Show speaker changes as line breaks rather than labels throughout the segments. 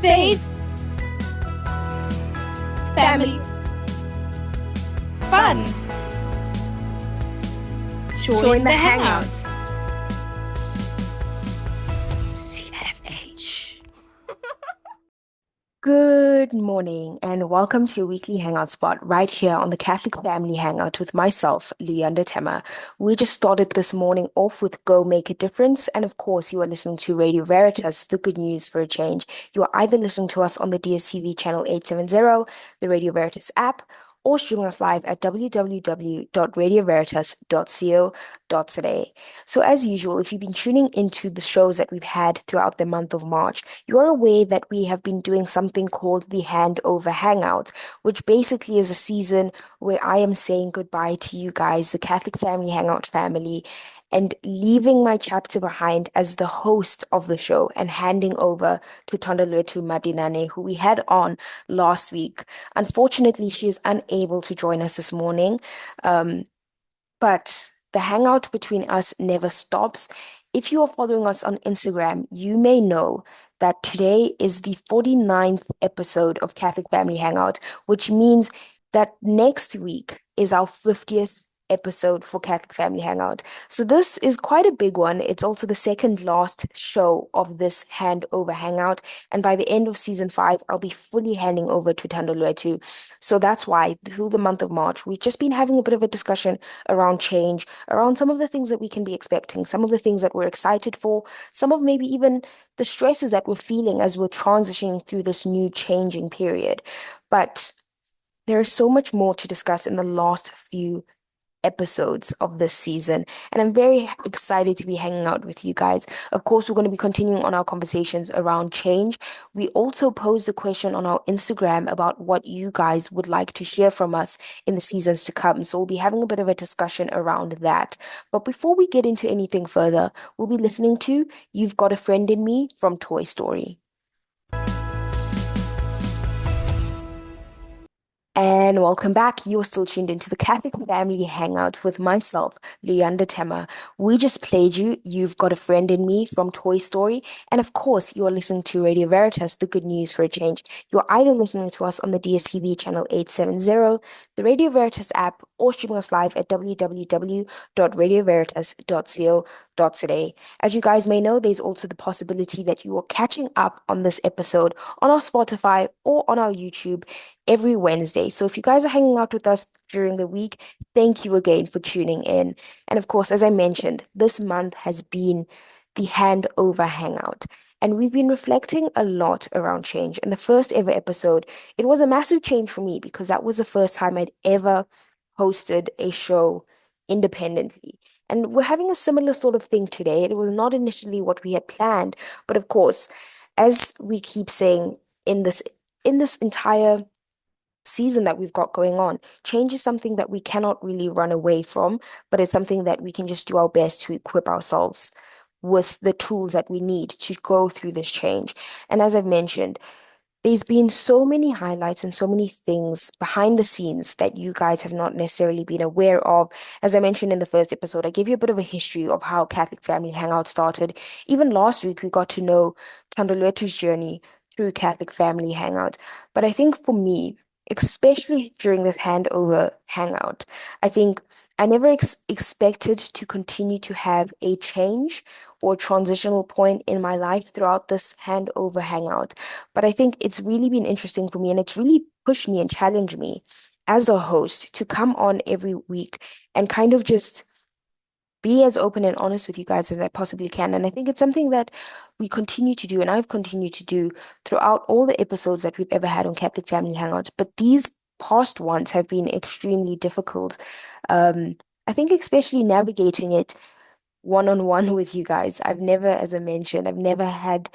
faith, family, fun. Join the hangout. CFH.
Good morning and welcome to your weekly hangout spot right here on the Catholic Family Hangout with myself, Leander Tema. We just started this morning off with Go Make a Difference, and of course, you are listening to Radio Veritas, the good news for a change. You are either listening to us on the DSTV channel 870, the Radio Veritas app, or streaming us live at www.radioveritas.co.za. So, as usual, if you've been tuning into the shows that we've had throughout the month of March, you are aware that we have been doing something called the Handover Hangout, which basically is a season where I am saying goodbye to you guys, the Catholic Family Hangout family, and leaving my chapter behind as the host of the show and handing over to Tondalwetu Madinane, who we had on last week. Unfortunately, she is unable to join us this morning, but the hangout between us never stops. If you are following us on Instagram, you may know that today is the 49th episode of Catholic Family Hangout, which means that next week is our 50th episode for Catholic Family Hangout. So this is quite a big one. It's also the second last show of this Handover Hangout. And by the end of season 5, I'll be fully handing over to Thandolwetu. So that's why through the month of March, we've just been having a bit of a discussion around change, around some of the things that we can be expecting, some of the things that we're excited for, some of maybe even the stresses that we're feeling as we're transitioning through this new changing period. But there is so much more to discuss in the last few episodes of this season, and I'm very excited to be hanging out with you guys. Of course, we're going to be continuing on our conversations around change. We also posed a question on our Instagram about what you guys would like to hear from us in the seasons to come. So we'll be having a bit of a discussion around that. But before we get into anything further, we'll be listening to You've Got a Friend in Me from Toy Story. And welcome back. You're still tuned into the Catholic Family Hangout with myself, Leander Tema. We just played you You've Got a Friend in Me from Toy Story. And of course, you're listening to Radio Veritas, the good news for a change. You're either listening to us on the DSTV channel 870, the Radio Veritas app, or streaming us live at www.radioveritas.co.za. As you guys may know, there's also the possibility that you are catching up on this episode on our Spotify or on our YouTube every Wednesday. So if you guys are hanging out with us during the week, thank you again for tuning in. And of course, as I mentioned, this month has been the Handover Hangout. And we've been reflecting a lot around change. In the first ever episode, it was a massive change for me because that was the first time I'd ever hosted a show independently. And we're having a similar sort of thing today. It was not initially what we had planned, but of course, as we keep saying in this entire season that we've got going on, change is something that we cannot really run away from, but it's something that we can just do our best to equip ourselves with the tools that we need to go through this change. And as I've mentioned, there's been so many highlights and so many things behind the scenes that you guys have not necessarily been aware of. As I mentioned in the first episode, I gave you a bit of a history of how Catholic Family Hangout started. Even last week, we got to know Thandolwetu's journey through Catholic Family Hangout. But I think for me, especially during this handover hangout, I think I never expected to continue to have a change or transitional point in my life throughout this handover hangout. But I think it's really been interesting for me and it's really pushed me and challenged me as a host to come on every week and kind of just be as open and honest with you guys as I possibly can. And I think it's something that we continue to do, and I've continued to do throughout all the episodes that we've ever had on Catholic Family Hangouts. But these past ones have been extremely difficult. I think especially navigating it one-on-one with you guys. As I mentioned, I've never had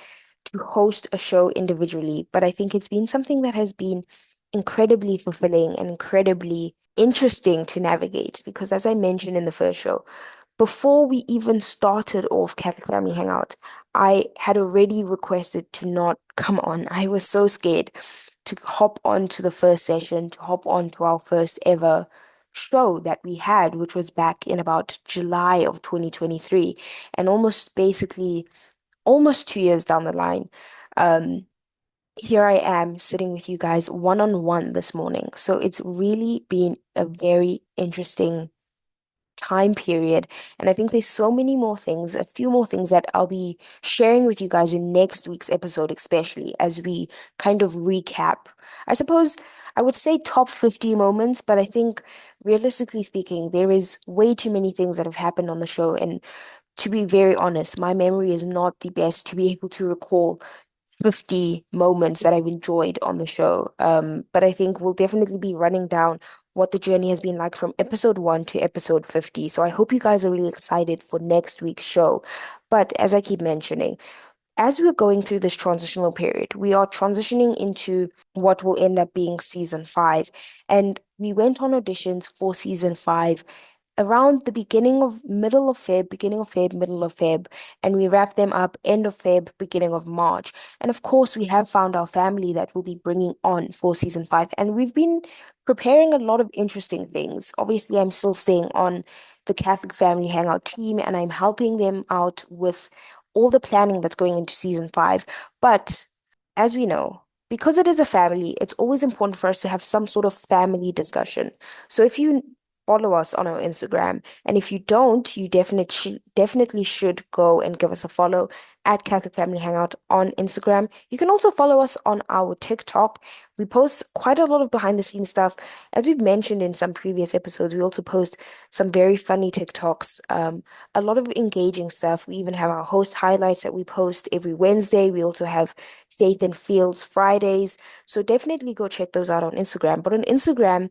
to host a show individually, but I think it's been something that has been incredibly fulfilling and incredibly interesting to navigate because, as I mentioned in the first show, before we even started off Catholic Family Hangout, I had already requested to not come on. I was so scared to hop on to the first session, to hop on to our first ever show that we had, which was back in about July of 2023, and almost 2 years down the line. Um, Here I am sitting with you guys one on one this morning. So it's really been a very interesting time period. And I think there's so many more things, a few more things that I'll be sharing with you guys in next week's episode, especially as we kind of recap. I suppose I would say top 50 moments, but I think realistically speaking, there is way too many things that have happened on the show. And to be very honest, my memory is not the best to be able to recall 50 moments that I've enjoyed on the show. But I think we'll definitely be running down what the journey has been like from episode 1 to episode 50. So I hope you guys are really excited for next week's show. But as I keep mentioning, as we're going through this transitional period, we are transitioning into what will end up being season 5. And we went on auditions for season 5 around the beginning of Feb, middle of Feb, and we wrap them up end of Feb, beginning of March. And of course, we have found our family that we'll be bringing on for season 5, and we've been preparing a lot of interesting things. Obviously, I'm still staying on the Catholic Family Hangout team, and I'm helping them out with all the planning that's going into season 5. But as we know, because it is a family, it's always important for us to have some sort of family discussion. So if you follow us on our Instagram. And if you don't, you definitely should go and give us a follow at Catholic Family Hangout on Instagram. You can also follow us on our TikTok. We post quite a lot of behind the scenes stuff. As we've mentioned in some previous episodes, we also post some very funny TikToks, a lot of engaging stuff. We even have our host highlights that we post every Wednesday. We also have Faith and Fields Fridays. So definitely go check those out on Instagram. But on Instagram,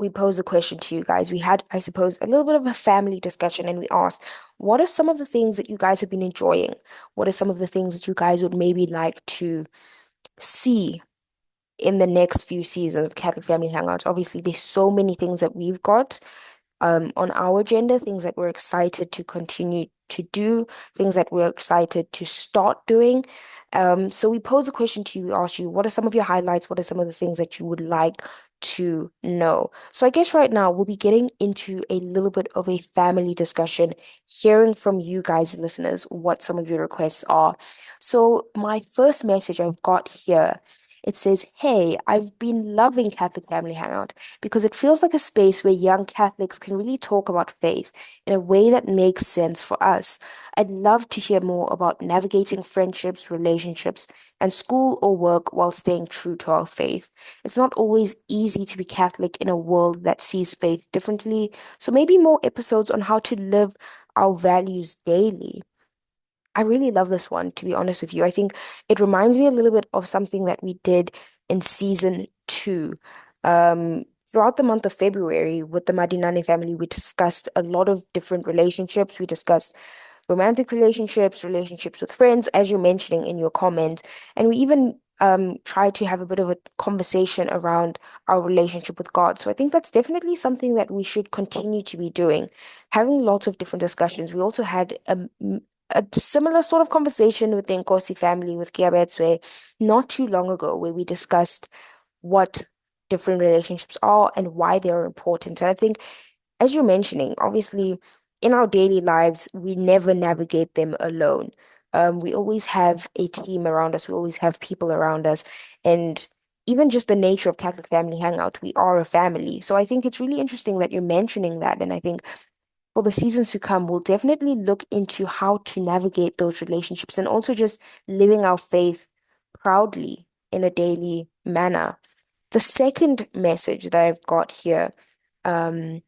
we posed a question to you guys. We had, I suppose, a little bit of a family discussion, and we asked, what are some of the things that you guys have been enjoying? What are some of the things that you guys would maybe like to see in the next few seasons of Catholic Family Hangouts? Obviously, there's so many things that we've got on our agenda, things that we're excited to continue to do, things that we're excited to start doing. So we pose a question to you. We ask you, what are some of your highlights? What are some of the things that you would like to know? So I guess right now we'll be getting into a little bit of a family discussion, hearing from you guys, listeners, what some of your requests are. So my first message I've got here, it says, "Hey, I've been loving Catholic Family Hangout because it feels like a space where young Catholics can really talk about faith in a way that makes sense for us. I'd love to hear more about navigating friendships, relationships, and school or work while staying true to our faith. It's not always easy to be Catholic in a world that sees faith differently, so maybe more episodes on how to live our values daily." I really love this one, to be honest with you. I think it reminds me a little bit of something that we did in season 2. Throughout the month of February with the Madinani family, we discussed a lot of different relationships. We discussed romantic relationships, relationships with friends, as you're mentioning in your comment. And we even tried to have a bit of a conversation around our relationship with God. So I think that's definitely something that we should continue to be doing, having lots of different discussions. We also had a similar sort of conversation with the Nkosi family, with Kiabetswe, not too long ago, where we discussed what different relationships are and why they're important. And I think, as you're mentioning, obviously, in our daily lives, we never navigate them alone. We always have a team around us, we always have people around us. And even just the nature of Catholic Family Hangout, we are a family. So I think it's really interesting that you're mentioning that. And I think for the seasons to come, we'll definitely look into how to navigate those relationships and also just living our faith proudly in a daily manner. The second message that I've got here, um,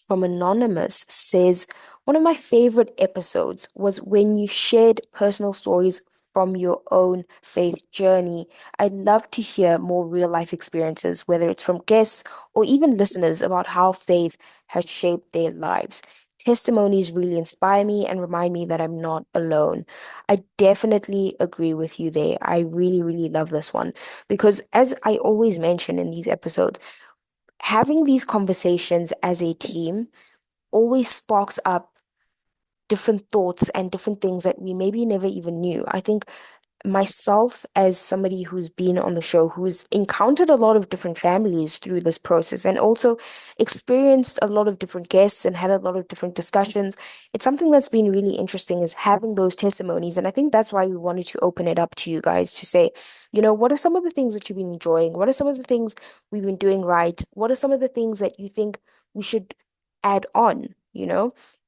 from Anonymous says, one of my favorite episodes was when you shared personal stories from your own faith journey. I'd love to hear more real life experiences, whether it's from guests or even listeners, about how faith has shaped their lives. Testimonies really inspire me and remind me that I'm not alone. I definitely agree with you there. I really, really love this one because, as I always mention in these episodes, having these conversations as a team always sparks up different thoughts and different things that we maybe never even knew. I think myself as somebody who's been on the show, who's encountered a lot of different families through this process and also experienced a lot of different guests and had a lot of different discussions, it's something that's been really interesting is having those testimonies. And I think that's why we wanted to open it up to you guys to say, what are some of the things that you've been enjoying? What are some of the things we've been doing right? What are some of the things that you think we should add on,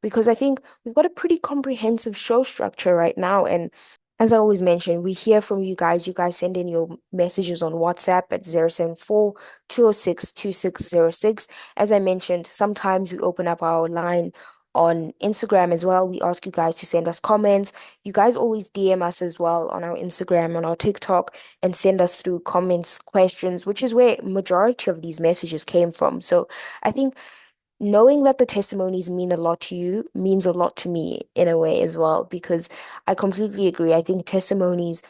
Because I think we've got a pretty comprehensive show structure right now. And as I always mention, we hear from you guys. You guys send in your messages on WhatsApp at 074-206-2606. As I mentioned, sometimes we open up our line on Instagram as well. We ask you guys to send us comments. You guys always DM us as well on our Instagram, on our TikTok, and send us through comments, questions, which is where majority of these messages came from. So I think knowing that the testimonies mean a lot to you means a lot to me in a way as well, because I completely agree. I think testimonies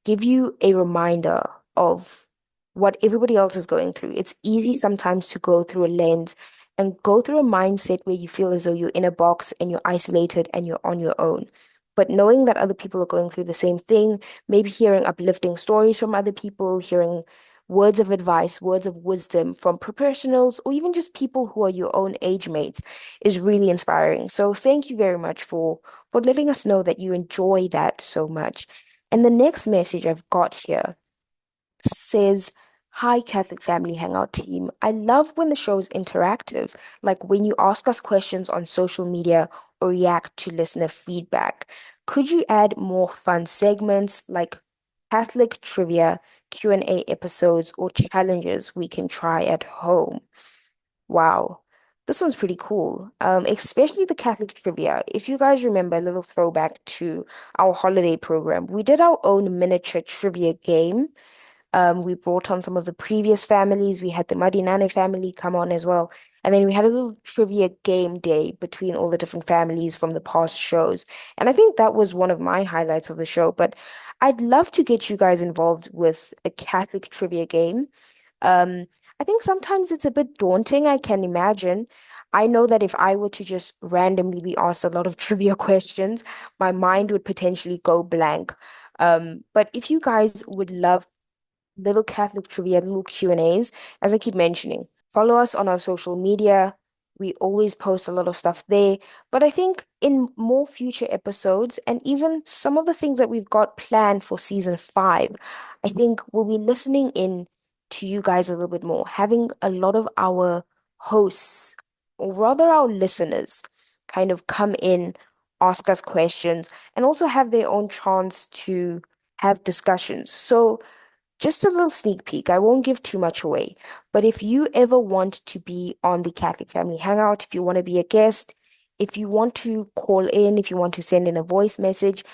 give you a reminder of what everybody else is going through. It's easy sometimes to go through a lens and go through a mindset where you feel as though you're in a box and you're isolated and you're on your own. But knowing that other people are going through the same thing, maybe hearing uplifting stories from other people, hearing words of advice, words of wisdom from professionals, or even just people who are your own age mates is really inspiring. So thank you very much for letting us know that you enjoy that so much. And the next message I've got here says, Hi, Catholic Family Hangout team. I love when the show is interactive, like when you ask us questions on social media or react to listener feedback. Could you add more fun segments like Catholic trivia, Q&A episodes, or challenges we can try at home? Wow. This one's pretty cool. Especially the Catholic trivia. If you guys remember, a little throwback to our holiday program, we did our own miniature trivia game. We brought on some of the previous families. We had the Muddy Nana family come on as well. And then we had a little trivia game day between all the different families from the past shows. And I think that was one of my highlights of the show. But I'd love to get you guys involved with a Catholic trivia game. Um, I think sometimes it's a bit daunting, I can imagine. I know that if I were to just randomly be asked a lot of trivia questions, my mind would potentially go blank. But if you guys would love little Catholic trivia, little Q&As, as I keep mentioning. Follow us on our social media. We always post a lot of stuff there. But I think in more future episodes, and even some of the things that we've got planned for season 5, I think we'll be listening in to you guys a little bit more, having a lot of our hosts, or rather our listeners, kind of come in, ask us questions, and also have their own chance to have discussions. So, just a little sneak peek. I won't give too much away. But if you ever want to be on the Catholic Family Hangout, if you want to be a guest, if you want to call in, if you want to send in a voice message,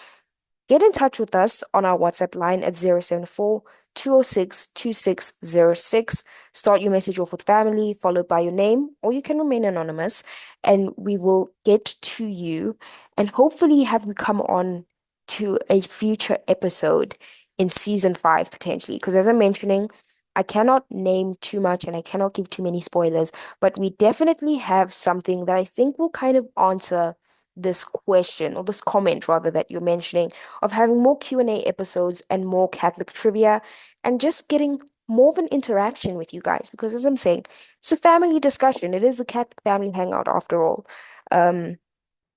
get in touch with us on our WhatsApp line at 074-206-2606. Start your message off with family, followed by your name, or you can remain anonymous, and we will get to you and hopefully have you come on to a future episode in season 5 potentially. Because as I'm mentioning, I cannot name too much and I cannot give too many spoilers, but we definitely have something that I think will kind of answer this question or this comment rather that you're mentioning of having more Q&A episodes and more Catholic trivia and just getting more of an interaction with you guys because as I'm saying, it's a family discussion. It is the Catholic Family Hangout after all. Um,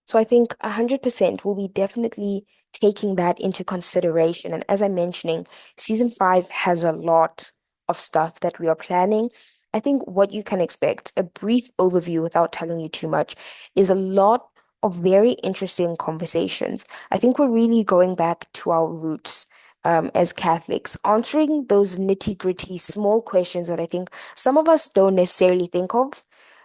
so I think 100% will be definitely taking that into consideration. And as I'm mentioning, season 5 has a lot of stuff that we are planning. I think what you can expect, a brief overview without telling you too much, is a lot of very interesting conversations. I think we're really going back to our roots. As Catholics, answering those nitty-gritty small questions that I think some of us don't necessarily think of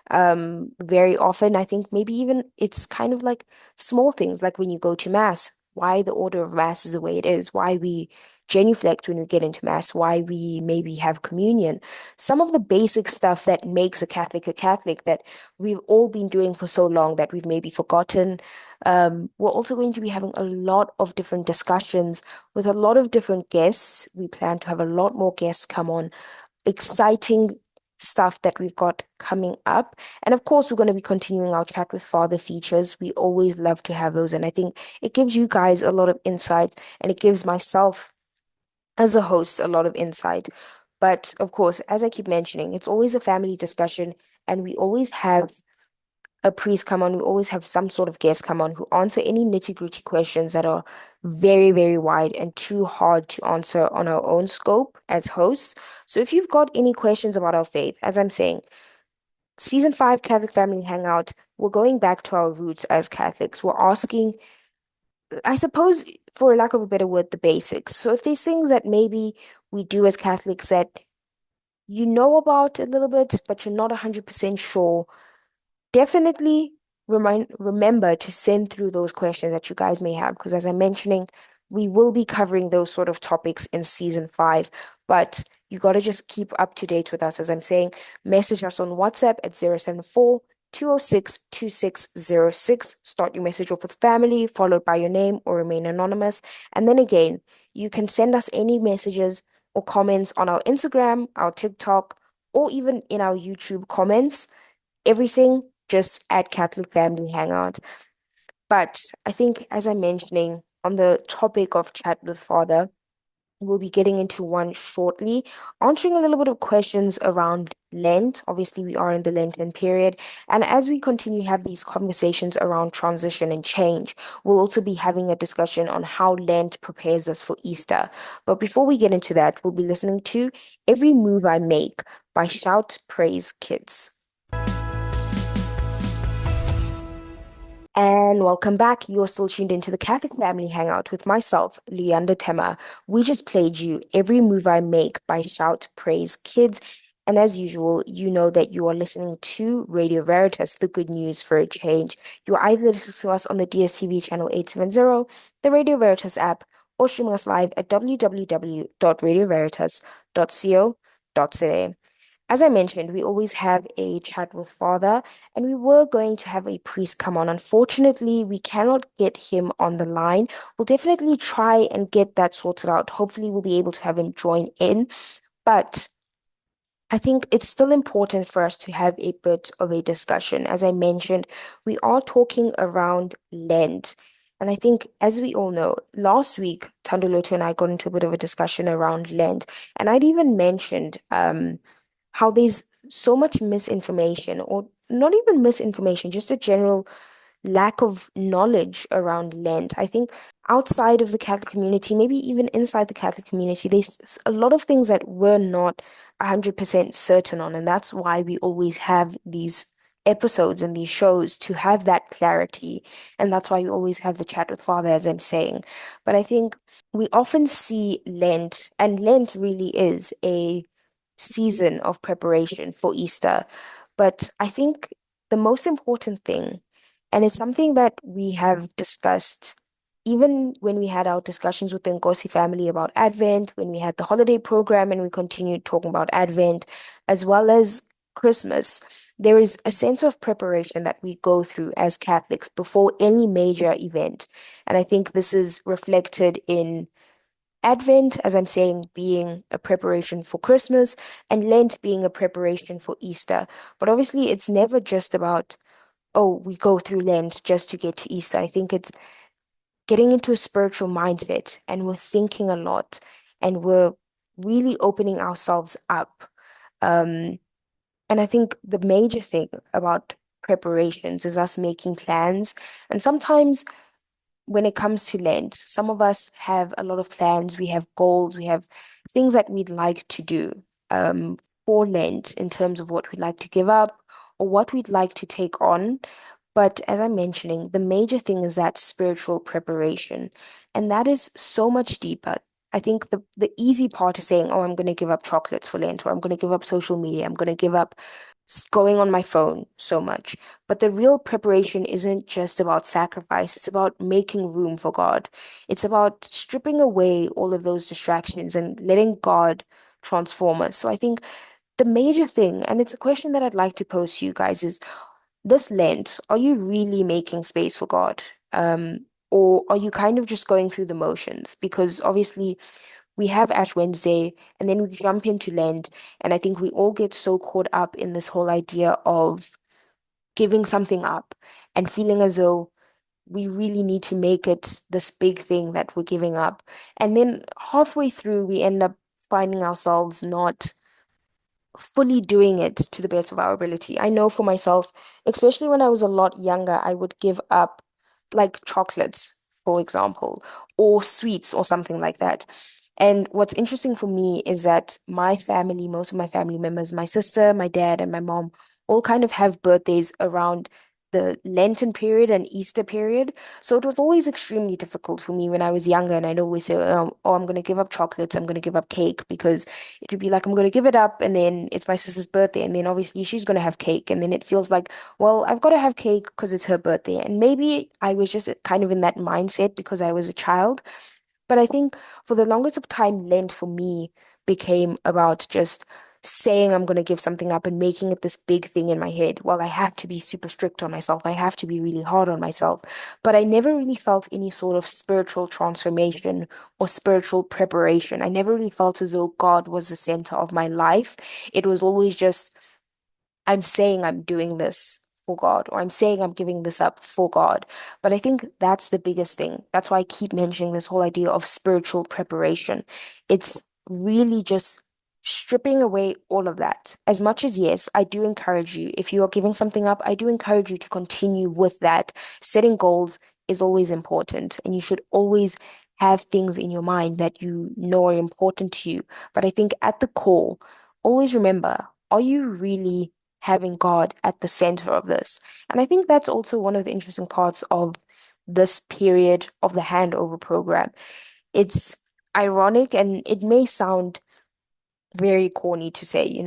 very often. I think maybe even it's kind of like small things like when you go to mass, why the order of mass is the way it is, why we genuflect when we get into mass, why we maybe have communion. Some of the basic stuff that makes a Catholic that we've all been doing for so long that we've maybe forgotten. We're also going to be having a lot of different discussions with a lot of different guests. We plan to have a lot more guests come on, exciting stuff that we've got coming up. And of course, we're going to be continuing our chat with father features. We always love to have those. And I think it gives you guys a lot of insight and it gives myself as a host a lot of insight. But of course, as I keep mentioning, it's always a family discussion and we always have a priest come on, we always have some sort of guest come on who answer any nitty-gritty questions that are very, very wide and too hard to answer on our own scope as hosts. So if you've got any questions about our faith, as I'm saying, season 5 Catholic Family Hangout, we're going back to our roots as Catholics. We're asking, I suppose, for lack of a better word, the basics. So if there's things that maybe we do as Catholics that you know about a little bit, but you're not 100% sure, definitely remember to send through those questions that you guys may have because as I'm mentioning, we will be covering those sort of topics in season 5, but you got to just keep up to date with us. As I'm saying, message us on WhatsApp at 074 206 2606. Start your message off with family, followed by your name or remain anonymous. And then again, you can send us any messages or comments on our Instagram, our TikTok, or even in our YouTube comments. Everything just at Catholic Family Hangout. But I think, as I'm mentioning, on the topic of chat with Father, we'll be getting into one shortly, answering a little bit of questions around Lent. Obviously, we are in the Lenten period. And as we continue to have these conversations around transition and change, we'll also be having a discussion on how Lent prepares us for Easter. But before we get into that, we'll be listening to Every Move I Make by Shout Praise Kids. And welcome back. You're still tuned into the Catholic Family Hangout with myself, Leander Tema. We just played you Every Move I Make by Shout Praise Kids. And as usual, you know that you are listening to Radio Veritas, the good news for a change. You are either listening to us on the DSTV channel 870, the Radio Veritas app, or streaming us live at www.radioveritas.co.za. As I mentioned, we always have a chat with Father, and we were going to have a priest come on. Unfortunately, we cannot get him on the line. We'll definitely try and get that sorted out. Hopefully, we'll be able to have him join in. But I think it's still important for us to have a bit of a discussion. As I mentioned, we are talking around Lent. And I think, as we all know, last week, Tandoloto and I got into a bit of a discussion around Lent. And I'd even mentioned how there's so much misinformation, or not even misinformation, just a general lack of knowledge around Lent. I think outside of the Catholic community, maybe even inside the Catholic community, there's a lot of things that we're not 100% certain on. And that's why we always have these episodes and these shows to have that clarity. And that's why we always have the chat with Father, as I'm saying. But I think we often see Lent, and Lent really is a season of preparation for Easter. But I think the most important thing, and it's something that we have discussed even when we had our discussions with the Nkosi family about Advent, when we had the holiday program and we continued talking about Advent, as well as Christmas, there is a sense of preparation that we go through as Catholics before any major event. And I think this is reflected in Advent, as I'm saying, being a preparation for Christmas, and Lent being a preparation for Easter. But obviously, it's never just about, oh, we go through Lent just to get to Easter. I think it's getting into a spiritual mindset, and we're thinking a lot, and we're really opening ourselves up. Um, and I think the major thing about preparations is us making plans. And sometimes when it comes to Lent, some of us have a lot of plans, we have goals, we have things that we'd like to do for Lent in terms of what we'd like to give up or what we'd like to take on. But as I'm mentioning, the major thing is that spiritual preparation, and that is so much deeper. I think the easy part is saying, oh, I'm going to give up chocolates for Lent, or I'm going to give up social media, I'm going to give up going on my phone so much. But the real preparation isn't just about sacrifice, it's about making room for God. It's about stripping away all of those distractions and letting God transform us. So I think the major thing, and it's a question that I'd like to pose to you guys, is this Lent, are you really making space for God? Or are you kind of just going through the motions? Because obviously, we have Ash Wednesday and then we jump into Lent. And I think we all get so caught up in this whole idea of giving something up and feeling as though we really need to make it this big thing that we're giving up. And then halfway through, we end up finding ourselves not fully doing it to the best of our ability. I know for myself, especially when I was a lot younger, I would give up like chocolates, for example, or sweets or something like that. And what's interesting for me is that my family, most of my family members, my sister, my dad, and my mom all kind of have birthdays around the Lenten period and Easter period. So it was always extremely difficult for me when I was younger. And I'd always say, oh, I'm going to give up chocolates, I'm going to give up cake, because it would be like, I'm going to give it up. And then it's my sister's birthday. And then obviously she's going to have cake. And then it feels like, well, I've got to have cake because it's her birthday. And maybe I was just kind of in that mindset because I was a child. But I think for the longest of time, Lent for me became about just saying I'm going to give something up and making it this big thing in my head. Well, I have to be super strict on myself. I have to be really hard on myself. But I never really felt any sort of spiritual transformation or spiritual preparation. I never really felt as though God was the center of my life. It was always just I'm saying I'm doing this for God, or I'm saying I'm giving this up for God. But I think that's the biggest thing. That's why I keep mentioning this whole idea of spiritual preparation. It's really just stripping away all of that. As much as, yes, I do encourage you, if you are giving something up, I do encourage you to continue with that. Setting goals is always important, and you should always have things in your mind that you know are important to you. But I think at the core, always remember, are you really having God at the center of this? And I think that's also one of the interesting parts of this period of the handover program. It's ironic and it may sound very corny to say,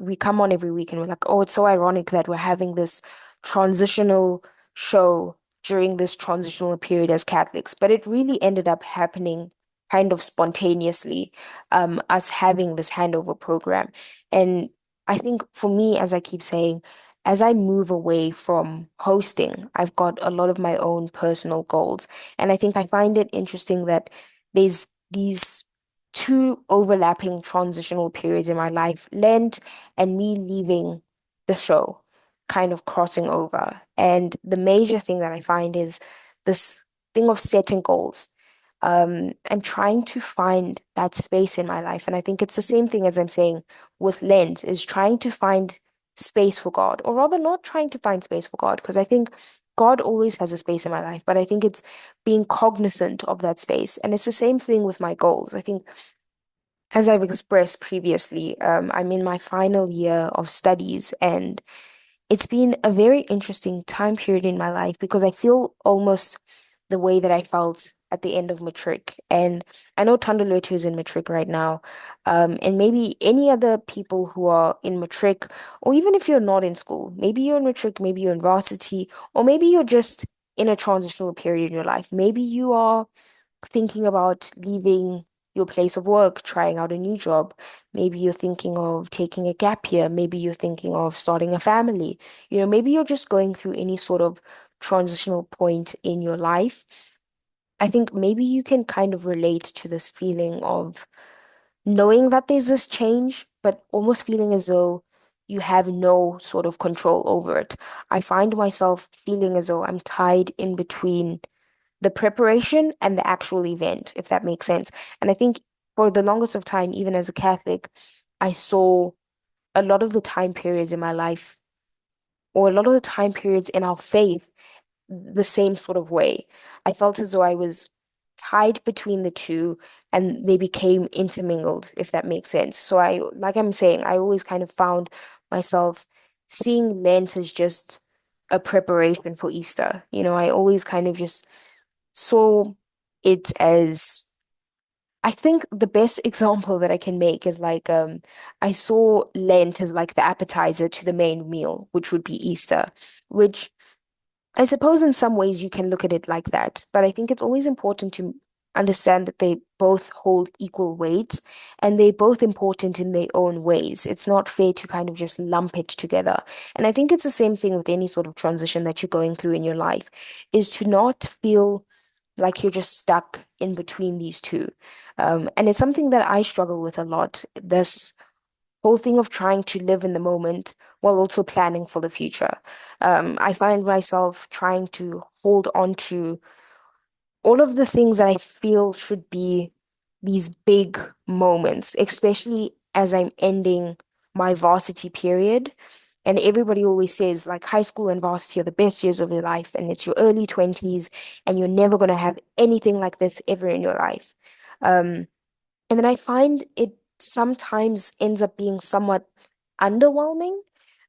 we come on every week and we're like, oh, it's so ironic that we're having this transitional show during this transitional period as Catholics, but it really ended up happening kind of spontaneously, us having this handover program. And I think for me, as I keep saying, as I move away from hosting, I've got a lot of my own personal goals. And I think I find it interesting that there's these two overlapping transitional periods in my life, Lent and me leaving the show, kind of crossing over. And the major thing that I find is this thing of setting goals, and trying to find that space in my life. And I think it's the same thing as I'm saying with Lent, is trying to find space for God, or rather not trying to find space for God, because I think God always has a space in my life, but I think it's being cognizant of that space. And it's the same thing with my goals. I think as I've expressed previously, I'm in my final year of studies, and it's been a very interesting time period in my life because I feel almost the way that I felt at the end of matric. And I know Tandalotu is in matric right now, and maybe any other people who are in matric, or even if you're not in school, maybe you're in matric, maybe you're in varsity, or maybe you're just in a transitional period in your life. Maybe you are thinking about leaving your place of work, trying out a new job. Maybe you're thinking of taking a gap year. Maybe you're thinking of starting a family. Maybe you're just going through any sort of transitional point in your life. I think maybe you can kind of relate to this feeling of knowing that there's this change, but almost feeling as though you have no sort of control over it. I find myself feeling as though I'm tied in between the preparation and the actual event, if that makes sense. And I think for the longest of time, even as a Catholic, I saw a lot of the time periods in my life, or a lot of the time periods in our faith, the same sort of way. I felt as though I was tied between the two and they became intermingled, if that makes sense. So like I'm saying, I always kind of found myself seeing Lent as just a preparation for Easter. I always kind of just saw it as I think the best example that I can make is like I saw Lent as like the appetizer to the main meal, which would be Easter, which I suppose in some ways you can look at it like that, but I think it's always important to understand that they both hold equal weight and they're both important in their own ways. It's not fair to kind of just lump it together. And I think it's the same thing with any sort of transition that you're going through in your life, is to not feel like you're just stuck in between these two. And it's something that I struggle with a lot. This whole thing of trying to live in the moment while also planning for the future. I find myself trying to hold on to all of the things that I feel should be these big moments, especially as I'm ending my varsity period. And everybody always says, like, high school and varsity are the best years of your life, and it's your early 20s, and you're never going to have anything like this ever in your life. Um, and then I find it sometimes ends up being somewhat underwhelming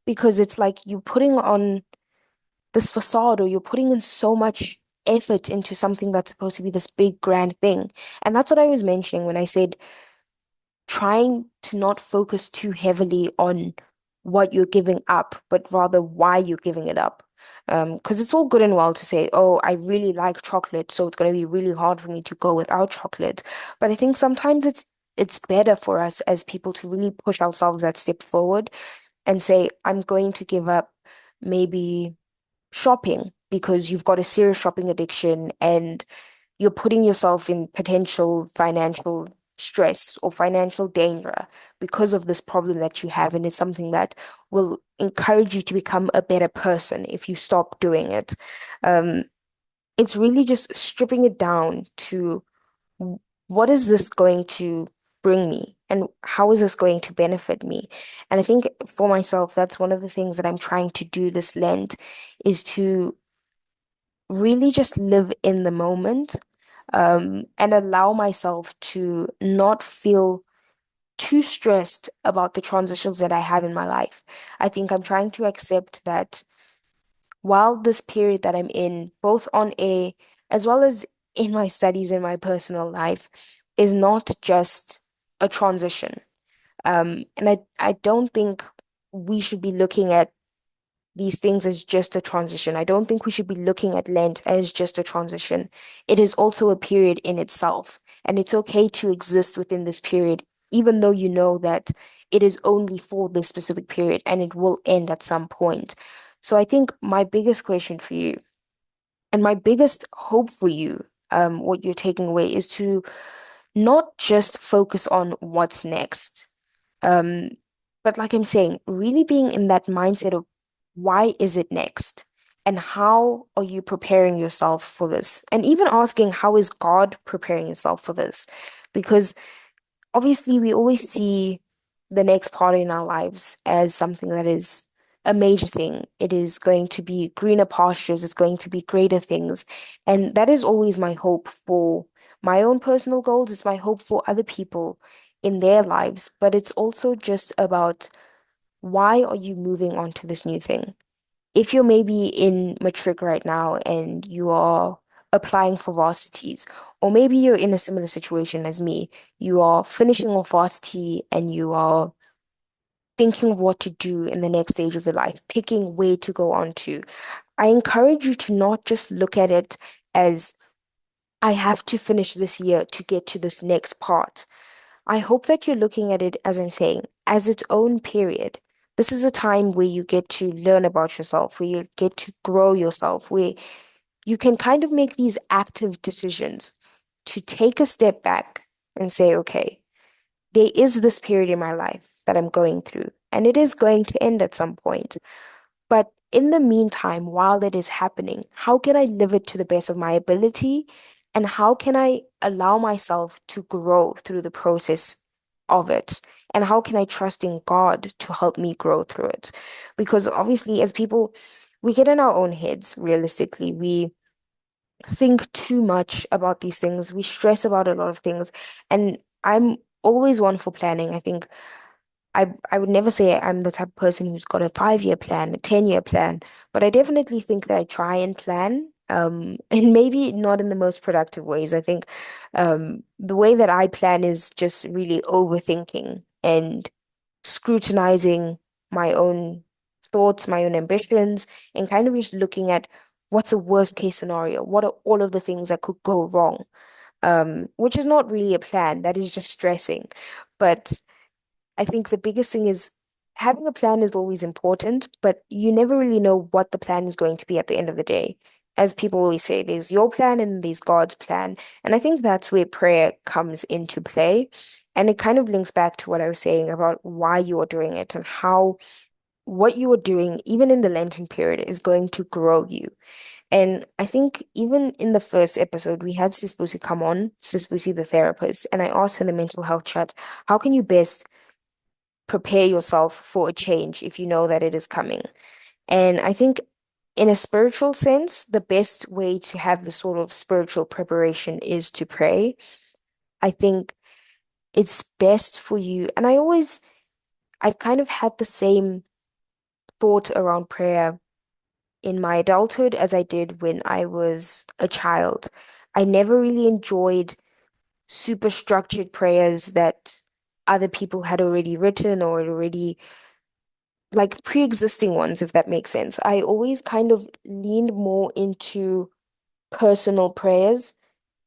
because it's like you're putting on this facade or you're putting in so much effort into something that's supposed to be this big grand thing. And that's what I was mentioning when I said trying to not focus too heavily on what you're giving up, but rather why you're giving it up. Because it's all good and well to say, oh, I really like chocolate, so it's going to be really hard for me to go without chocolate. But I think sometimes it's better for us as people to really push ourselves that step forward and say, I'm going to give up maybe shopping because you've got a serious shopping addiction and you're putting yourself in potential financial stress or financial danger because of this problem that you have. And it's something that will encourage you to become a better person if you stop doing it. Um, it's really just stripping it down to what is this going to bring me and how is this going to benefit me? And I think for myself, that's one of the things that I'm trying to do this Lent is to really just live in the moment, and allow myself to not feel too stressed about the transitions that I have in my life. I think I'm trying to accept that while this period that I'm in, both on a as well as in my studies and my personal life, is not just a transition. And I don't think we should be looking at these things as just a transition. I don't think we should be looking at Lent as just a transition. It is also a period in itself, and it's okay to exist within this period, even though you know that it is only for this specific period and it will end at some point. So I think my biggest question for you and my biggest hope for you, what you're taking away is to not just focus on what's next. Um, but like I'm saying, really being in that mindset of why is it next? And how are you preparing yourself for this? And even asking, how is God preparing yourself for this? Because obviously, we always see the next part in our lives as something that is a major thing. It is going to be greener pastures, it's going to be greater things. And that is always my hope for my own personal goals. It's my hope for other people in their lives. But it's also just about why are you moving on to this new thing? If you're maybe in matric right now and you are applying for varsities, or maybe you're in a similar situation as me, you are finishing off varsity and you are thinking of what to do in the next stage of your life, picking where to go on to. I encourage you to not just look at it as I have to finish this year to get to this next part. I hope that you're looking at it, as I'm saying, as its own period. This is a time where you get to learn about yourself, where you get to grow yourself, where you can kind of make these active decisions to take a step back and say, okay, there is this period in my life that I'm going through, and it is going to end at some point. But in the meantime, while it is happening, how can I live it to the best of my ability? And how can I allow myself to grow through the process of it? And how can I trust in God to help me grow through it? Because obviously, as people, we get in our own heads, realistically. We think too much about these things. We stress about a lot of things. And I'm always one for planning. I think I would never say I'm the type of person who's got a 5-year plan, a 10-year plan, but I definitely think that I try and plan, and maybe not in the most productive ways. I think the way that I plan is just really overthinking and scrutinizing my own thoughts, my own ambitions, and kind of just looking at what's a worst case scenario? What are all of the things that could go wrong? Which is not really a plan, that is just stressing. But I think the biggest thing is having a plan is always important, but you never really know what the plan is going to be at the end of the day. as people always say, there's your plan and there's God's plan. And I think that's where prayer comes into play. And it kind of links back to what I was saying about why you're doing it and how what you are doing, even in the Lenten period, is going to grow you. And I think even in the first episode, we had Sisbusi come on, Sisbusi the therapist, and I asked her in the mental health chat, how can you best prepare yourself for a change if you know that it is coming? And I think in a spiritual sense, the best way to have the sort of spiritual preparation is to pray. I think it's best for you. And I've kind of had the same thought around prayer in my adulthood as I did when I was a child. I never really enjoyed super structured prayers that other people had already written or already like pre-existing ones, if that makes sense. I always kind of leaned more into personal prayers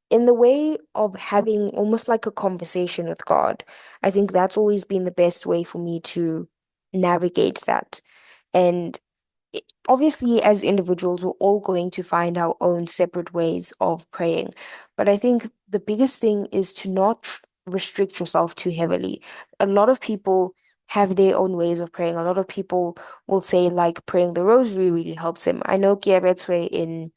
in the way of having almost like a conversation with God. I think that's always been the best way for me to navigate that. And obviously, as individuals, we're all going to find our own separate ways of praying. But I think the biggest thing is to not restrict yourself too heavily. A lot of people have their own ways of praying. A lot of people will say, like, praying the rosary really helps him. I know Kiabetswe in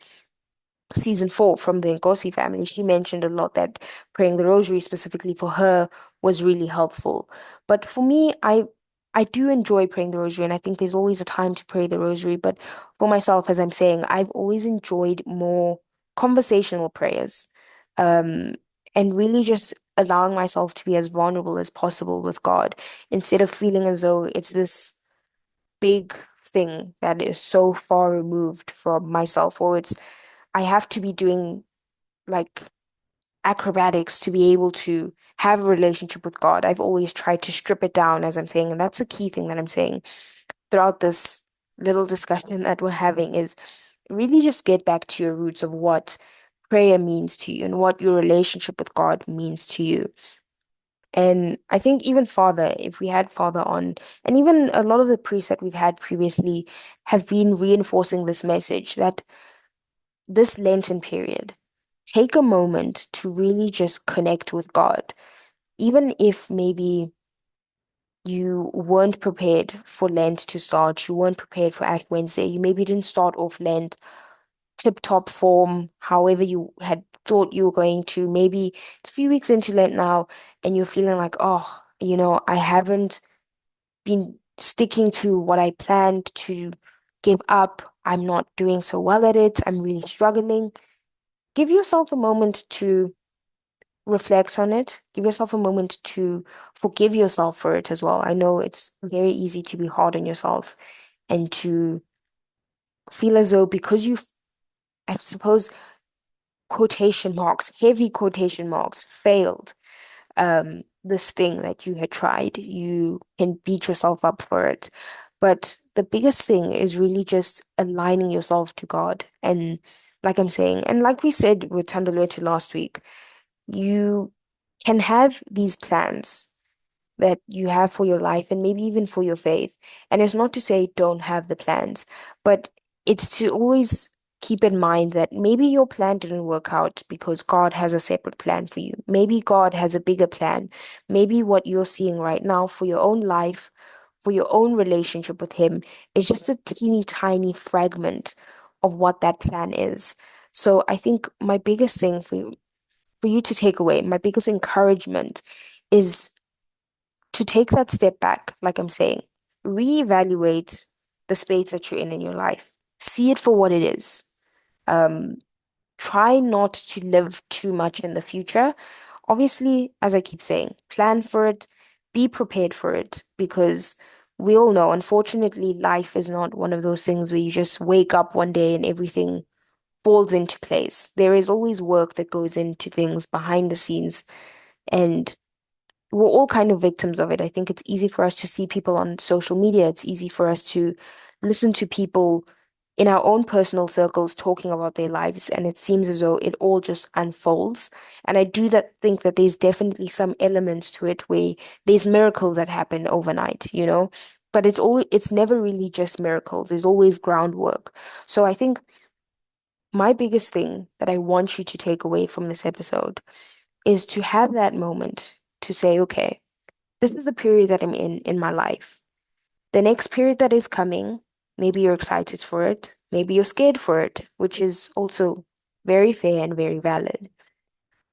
season 4 from the Nkosi family, she mentioned a lot that praying the rosary specifically for her was really helpful. But for me, I do enjoy praying the rosary, and I think there's always a time to pray the rosary. But for myself, as I'm saying, I've always enjoyed more conversational prayers, um, and really just allowing myself to be as vulnerable as possible with God instead of feeling as though it's this big thing that is so far removed from myself, or it's I have to be doing like acrobatics to be able to have a relationship with God. I've always tried to strip it down, as I'm saying, and that's the key thing that I'm saying throughout this little discussion that we're having is really just get back to your roots of what prayer means to you and what your relationship with God means to you. And I think even Father, if we had Father on, and even a lot of the priests that we've had previously have been reinforcing this message that this Lenten period, take a moment to really just connect with God. Even if maybe you weren't prepared for Lent to start, you weren't prepared for Ash Wednesday, you maybe didn't start off Lent tip-top form, however you had thought you were going to. Maybe it's a few weeks into Lent now, and you're feeling like, oh, I haven't been sticking to what I planned to give up. I'm not doing so well at it. I'm really struggling. Give yourself a moment to reflect on it. Give yourself a moment to forgive yourself for it as well. I know it's very easy to be hard on yourself and to feel as though because I suppose, quotation marks, heavy quotation marks, failed this thing that you had tried, you can beat yourself up for it. But the biggest thing is really just aligning yourself to God. And like I'm saying, and like we said with Tandalwetu last week, you can have these plans that you have for your life and maybe even for your faith. And it's not to say don't have the plans, but it's to always keep in mind that maybe your plan didn't work out because God has a separate plan for you. Maybe God has a bigger plan. Maybe what you're seeing right now for your own life, for your own relationship with Him, is just a teeny tiny fragment of what that plan is. So I think my biggest thing for you to take away, my biggest encouragement is to take that step back, like I'm saying, reevaluate the space that you're in your life. See it for what it is. Um, Try not to live too much in the future. Obviously, as I keep saying, plan for it, be prepared for it, because we all know, unfortunately, life is not one of those things where you just wake up one day and everything falls into place. There is always work that goes into things behind the scenes, and we're all kind of victims of it. I think it's easy for us to see people on social media. It's easy for us to listen to people in our own personal circles talking about their lives, and it seems as though it all just unfolds. And I do that think that there's definitely some elements to it where there's miracles that happen overnight. But it's never really just miracles. There's always groundwork. So I think my biggest thing that I want you to take away from this episode is to have that moment to say, okay, this is the period that I'm in my life. The next period that is coming, maybe you're excited for it, maybe you're scared for it, which is also very fair and very valid.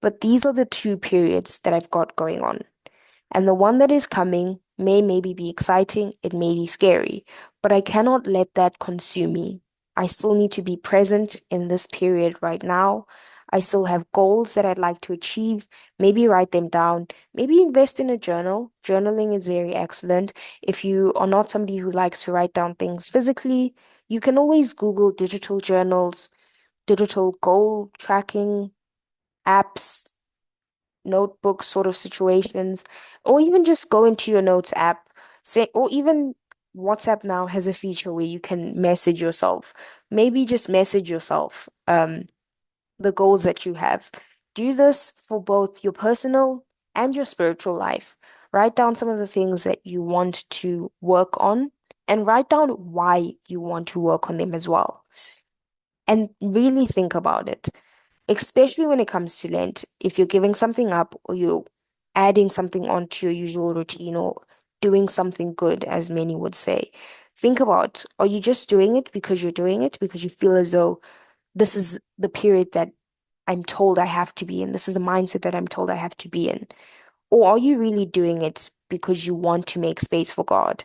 But these are the two periods that I've got going on. And the one that is coming may maybe be exciting, it may be scary, but I cannot let that consume me. I still need to be present in this period right now. I still have goals that I'd like to achieve. Maybe write them down. Maybe invest in a journal. Journaling is very excellent. If you are not somebody who likes to write down things physically, you can always Google digital journals, digital goal tracking apps, notebook sort of situations, or even just go into your notes app. Say, or even WhatsApp now has a feature where you can message yourself. Maybe just message yourself the goals that you have. Do this for both your personal and your spiritual life. Write down some of the things that you want to work on and write down why you want to work on them as well. And really think about it, especially when it comes to Lent, if you're giving something up or you're adding something onto your usual routine or doing something good, as many would say, think about, are you just doing it because you're doing it because you feel as though this is the period that I'm told I have to be in, this is the mindset that I'm told I have to be in? Or are you really doing it because you want to make space for God?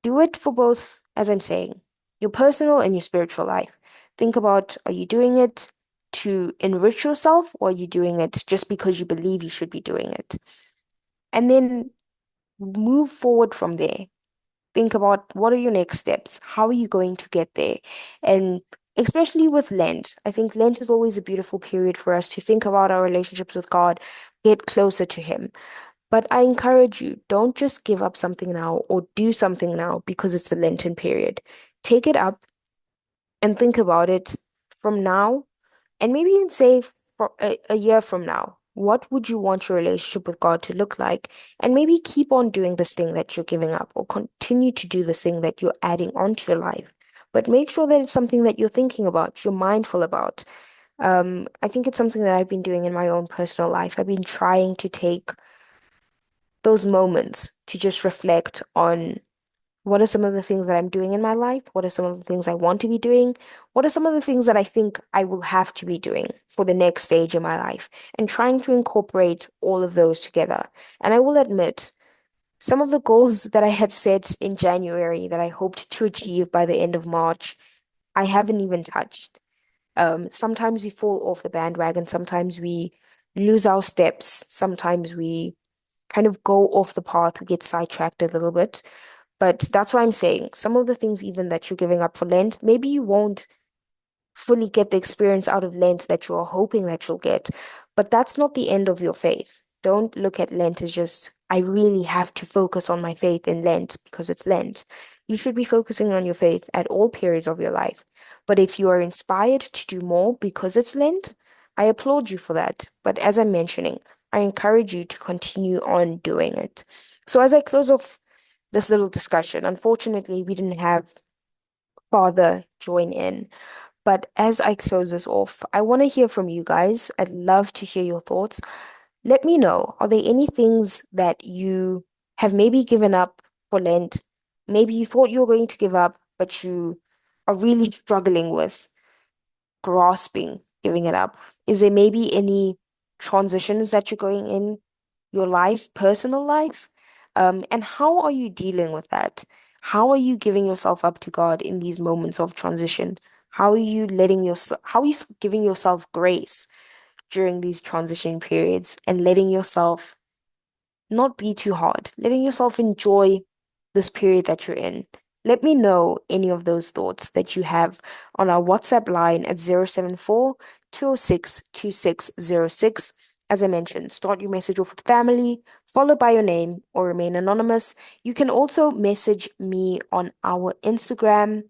Do it for both, as I'm saying, your personal and your spiritual life. Think about, are you doing it to enrich yourself, or are you doing it just because you believe you should be doing it? And then move forward from there. Think about, what are your next steps? How are you going to get there? And especially with Lent, I think Lent is always a beautiful period for us to think about our relationships with God, get closer to Him. But I encourage you, don't just give up something now or do something now because it's the Lenten period. Take it up and think about it from now, and maybe even say for a year from now. What would you want your relationship with God to look like? And maybe keep on doing this thing that you're giving up, or continue to do this thing that you're adding onto your life. But make sure that it's something that you're thinking about, you're mindful about. I think it's something that I've been doing in my own personal life. I've been trying to take those moments to just reflect on, what are some of the things that I'm doing in my life? What are some of the things I want to be doing? What are some of the things that I think I will have to be doing for the next stage in my life? And trying to incorporate all of those together. And I will admit, some of the goals that I had set in January that I hoped to achieve by the end of March, I haven't even touched. Sometimes we fall off the bandwagon, sometimes we lose our steps, sometimes we kind of go off the path, we get sidetracked a little bit. But that's why I'm saying some of the things even that you're giving up for Lent, maybe you won't fully get the experience out of Lent that you're hoping that you'll get. But that's not the end of your faith. Don't look at Lent as just, I really have to focus on my faith in Lent because it's Lent. You should be focusing on your faith at all periods of your life. But if you are inspired to do more because it's Lent, I applaud you for that. But as I'm mentioning, I encourage you to continue on doing it. So as I close off this little discussion, unfortunately, we didn't have Father join in. But as I close this off, I want to hear from you guys. I'd love to hear your thoughts. Let me know, are there any things that you have maybe given up for Lent? Maybe you thought you were going to give up, but you are really struggling with grasping giving it up? Is there maybe any transitions that you're going in your life, personal life? And how are you dealing with that? How are you giving yourself up to God in these moments of transition? How are you giving yourself grace during these transition periods and letting yourself not be too hard, letting yourself enjoy this period that you're in? Let me know any of those thoughts that you have on our WhatsApp line at 074 206 2606. As I mentioned, start your message off with family, followed by your name, or remain anonymous. You can also message me on our Instagram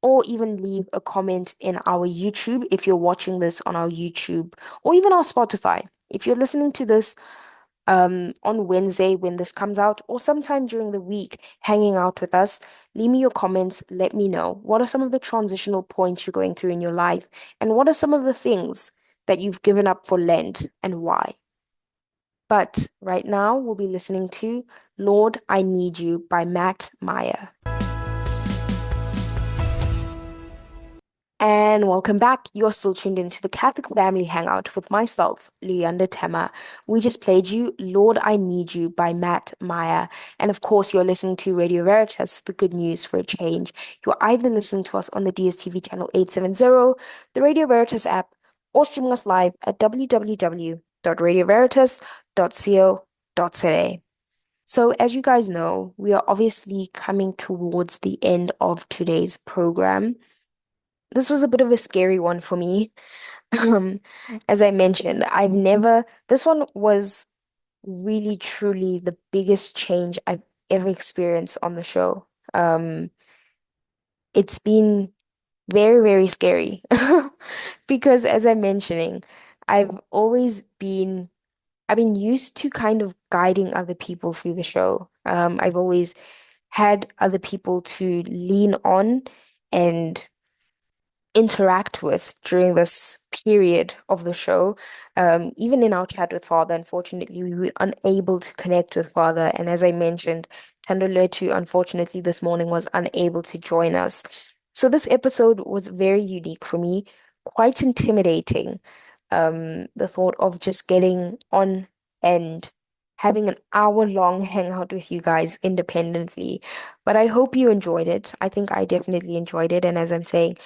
or even leave a comment in our YouTube if you're watching this on our YouTube, or even our Spotify. If you're listening to this on Wednesday when this comes out, or sometime during the week, hanging out with us. Leave me your comments. Let me know. What are some of the transitional points you're going through in your life? And what are some of the things that you've given up for Lent and why? But right now, we'll be listening to Lord, I Need You by Matt Meyer. And welcome back. You're still tuned into the Catholic Family Hangout with myself, Luyanda Tema. We just played you Lord, I Need You by Matt Meyer. And of course, you're listening to Radio Veritas, the good news for a change. You're either listening to us on the DSTV channel 870, the Radio Veritas app, or streaming us live at www.radioveritas.co.za. So, as you guys know, we are obviously coming towards the end of today's program. This was a bit of a scary one for me. Um, as I mentioned, this one was really truly the biggest change I've ever experienced on the show. It's been very, very scary because as I'm mentioning, I've always been, I've been used to kind of guiding other people through the show. I've always had other people to lean on and interact with during this period of the show. Even in our chat with Father, unfortunately, we were unable to connect with Father. And as I mentioned, Tando unfortunately, this morning was unable to join us. So this episode was very unique for me, quite intimidating. The thought of just getting on and having an hour-long hangout with you guys independently. But I hope you enjoyed it. I think I definitely enjoyed it. And as I'm saying,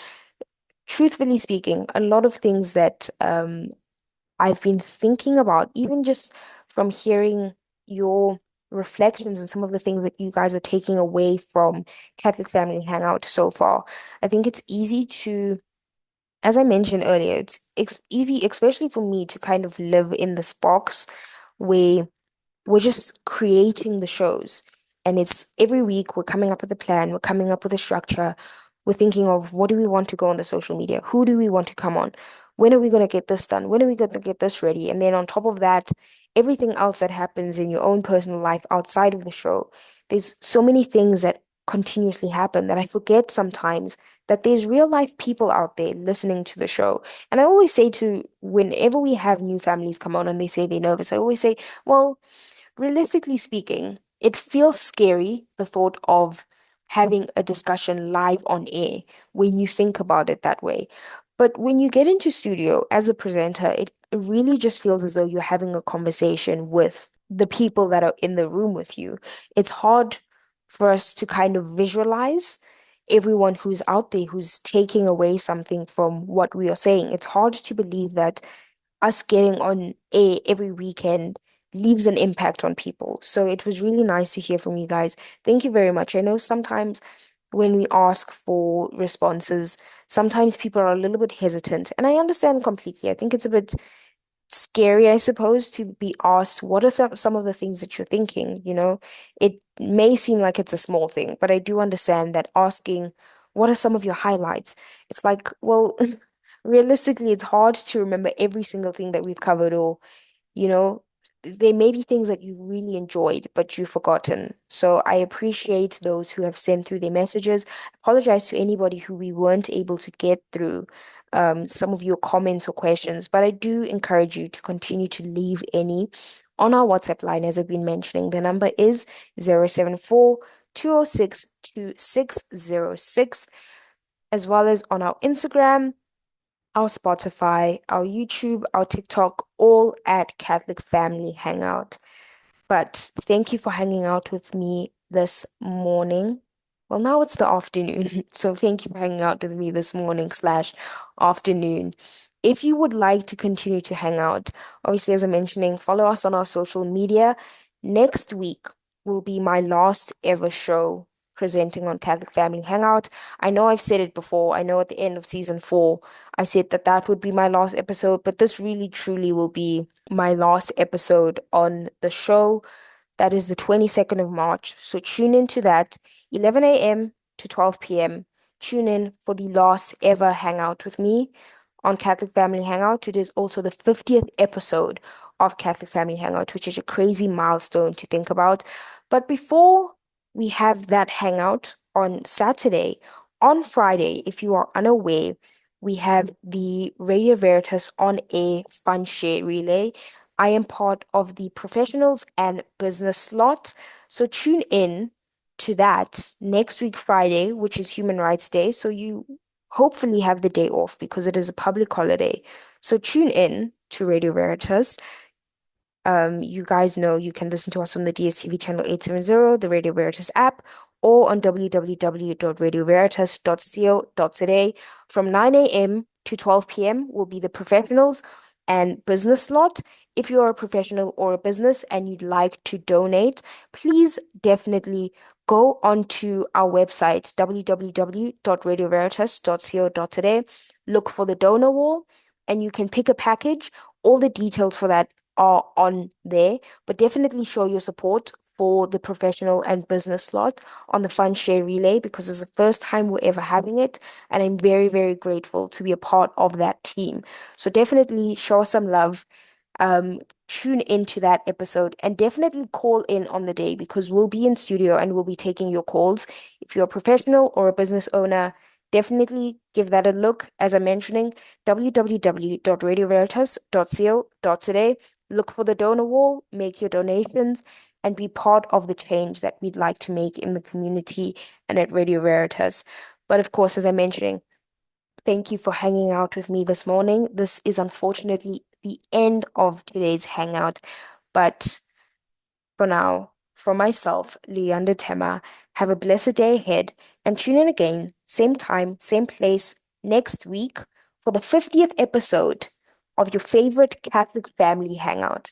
truthfully speaking, a lot of things that I've been thinking about, even just from hearing your reflections and some of the things that you guys are taking away from Catholic Family Hangout so far. I think it's easy to, as I mentioned earlier, it's ex easy, especially for me, to kind of live in this box where we're just creating the shows. And it's every week we're coming up with a plan, we're coming up with a structure, we're thinking of what do we want to go on the social media? Who do we want to come on? When are we going to get this done? When are we going to get this ready? And then on top of that, everything else that happens in your own personal life outside of the show, there's so many things that continuously happen that I forget sometimes that there's real life people out there listening to the show. And I always say to whenever we have new families come on and they say they're nervous, I always say, well, realistically speaking, it feels scary, the thought of having a discussion live on air when you think about it that way. But when you get into studio as a presenter, it really just feels as though you're having a conversation with the people that are in the room with you. It's hard for us to kind of visualize everyone who's out there who's taking away something from what we are saying. It's hard to believe that us getting on air every weekend leaves an impact on people. So it was really nice to hear from you guys. Thank you very much. I know sometimes when we ask for responses, sometimes people are a little bit hesitant, and I understand completely. I think it's a bit scary, I suppose, to be asked, what are some of the things that you're thinking? It may seem like it's a small thing, but I do understand that asking, what are some of your highlights? It's like, well, realistically, it's hard to remember every single thing that we've covered, or you know, there may be things that you really enjoyed, but you've forgotten. So I appreciate those who have sent through their messages. Apologize to anybody who we weren't able to get through some of your comments or questions, but I do encourage you to continue to leave any on our WhatsApp line, as I've been mentioning. The number is 074 206 2606, as well as on our Instagram, our Spotify, our YouTube, our TikTok, all at Catholic Family Hangout. But thank you for hanging out with me this morning. Well, now it's the afternoon. So thank you for hanging out with me this morning slash afternoon. If you would like to continue to hang out, obviously, as I'm mentioning, follow us on our social media. Next week will be my last ever show presenting on Catholic Family Hangout. I know I've said it before. I know at the end of season 4, I said that that would be my last episode, but this really truly will be my last episode on the show. That is the 22nd of March. So tune into that, 11 a.m. to 12 p.m. Tune in for the last ever hangout with me on Catholic Family Hangout. It is also the 50th episode of Catholic Family Hangout, which is a crazy milestone to think about. But before we have that hangout on Saturday, on Friday, if you are unaware, we have the Radio Veritas on air fun share relay. I am part of the professionals and business slot. So tune in to that next week, Friday, which is Human Rights Day. So you hopefully have the day off because it is a public holiday. So tune in to Radio Veritas. You guys know you can listen to us on the DSTV channel 870, the Radio Veritas app, or on www.radioveritas.co.za. From 9 a.m. to 12 p.m. will be the professionals and business slot. If you are a professional or a business and you'd like to donate, please definitely go onto our website, www.radioveritas.co.za. Look for the donor wall, and you can pick a package. All the details for that are on there, but definitely show your support for the professional and business slot on the Fun Share Relay because it's the first time we're ever having it, and I'm very, very grateful to be a part of that team. So definitely show us some love. Um, Tune into that episode and definitely call in on the day because we'll be in studio and we'll be taking your calls. If you're a professional or a business owner, definitely give that a look. As I'm mentioning, www.radioveritas.co.za. Look for the donor wall, make your donations, and be part of the change that we'd like to make in the community and at Radio Veritas. But of course, as I'm mentioning, thank you for hanging out with me this morning. This is unfortunately the end of today's hangout, but for now, for myself, Leander Tema, have a blessed day ahead and tune in again, same time, same place next week for the 50th episode of your favorite Catholic Family Hangout.